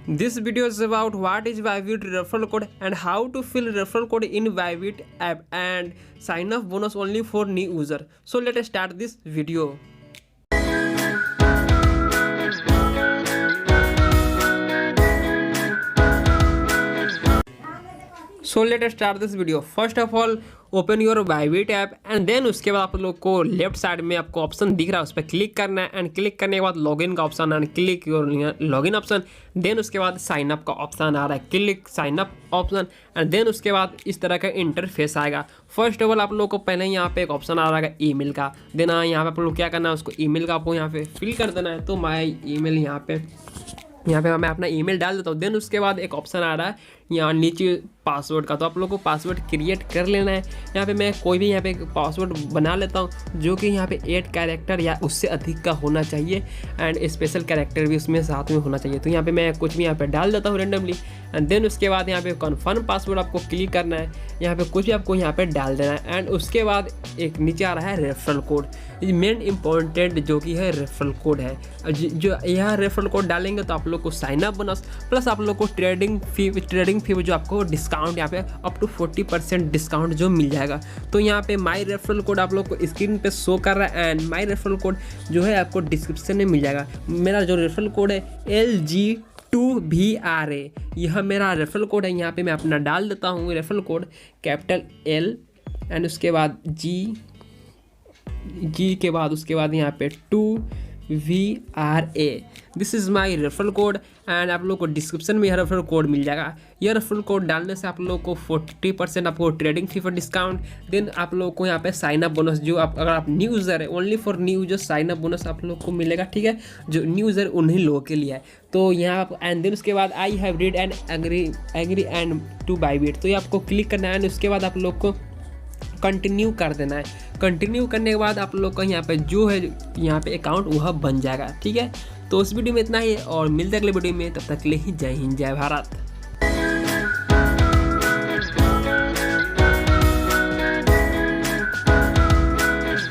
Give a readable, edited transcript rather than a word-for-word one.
This video is about what is Bybit referral code and how to fill referral code in Bybit app and sign up bonus only for new user. So let us start this video. So let us start this video. First of all, open your Bybit app and then उसके बाद आप लोग को left side में आपको option दिख रहा है, उस पर क्लिक करना है एंड क्लिक करने के बाद लॉगिन का option and click your login option. Then उसके बाद साइन अप का ऑप्शन आ रहा है, click sign up option and then उसके बाद इस तरह का इंटरफेस आएगा। फर्स्ट ऑफ ऑल आप लोग को पहले यहाँ पे एक ऑप्शन आ रहा है ईमेल का। देन यहाँ पे आप लोग क्या करना है, उसको ईमेल का आपको यहाँ पे फिल कर देना है। तो माय ईमेल यहाँ पे मैं अपना ईमेल डाल देता हूँ। देन उसके बाद एक ऑप्शन आ रहा है यहाँ नीचे पासवर्ड का, तो आप लोग को पासवर्ड क्रिएट कर लेना है। यहाँ पे मैं कोई भी यहाँ पे पासवर्ड बना लेता हूँ जो कि यहाँ पे 8 कैरेक्टर या उससे अधिक का होना चाहिए एंड स्पेशल कैरेक्टर भी उसमें साथ में होना चाहिए। तो यहाँ पे मैं कुछ भी यहाँ पे डाल देता हूँ रेंडमली एंड देन उसके बाद यहाँ पे कन्फर्म पासवर्ड आपको क्लिक करना है। यहाँ पे कुछ भी आपको यहाँ पे डाल देना है एंड उसके बाद एक नीचे आ रहा है रेफरल कोड। मेन इम्पॉर्टेंट जो कि है रेफरल कोड है। जो यह रेफरल कोड डालेंगे तो आप लोग को साइन अप बोनस प्लस आप लोग को ट्रेडिंग फी जो आपको डिस्काउंट यहाँ पे अप टू 40% डिस्काउंट जो मिल जाएगा। तो यहाँ पे माई रेफरल कोड आप लोग को स्क्रीन पे शो कर रहा है एंड माई रेफरल कोड जो है आपको डिस्क्रिप्शन में मिल जाएगा। मेरा जो रेफरल कोड है LG2VRA, यह मेरा रेफरल कोड है। यहाँ पे मैं अपना डाल देता हूँ referral code capital L and उसके बाद G के बाद उसके बाद यहाँ पे 2VRA। This is my referral code and आप लोग को डिस्क्रिप्शन में यह रेफरल कोड मिल जाएगा। यह रेफरल कोड डालने से आप लोग को 40% आपको ट्रेडिंग फी पर डिस्काउंट। देन आप लोग को यहाँ पे साइन अप बोनस जो आप अगर आप न्यू यूज़र है, only for new user sign up bonus आप लोग को मिलेगा, ठीक है, जो न्यू यूज़र उन्हीं लोगों के लिए है। तो यहाँ आप एंड देन उसके बाद I have read and agree and to Bybit, तो ये आपको क्लिक करना है एंड उसके बाद आप लोग को कंटिन्यू कर देना है। कंटिन्यू करने के बाद आप लोग का यहाँ पे जो है यहाँ पे अकाउंट वह बन जाएगा, ठीक है। तो उस वीडियो में इतना ही और मिलते अगले वीडियो में, तब तक के लिए ही जय हिंद जय भारत।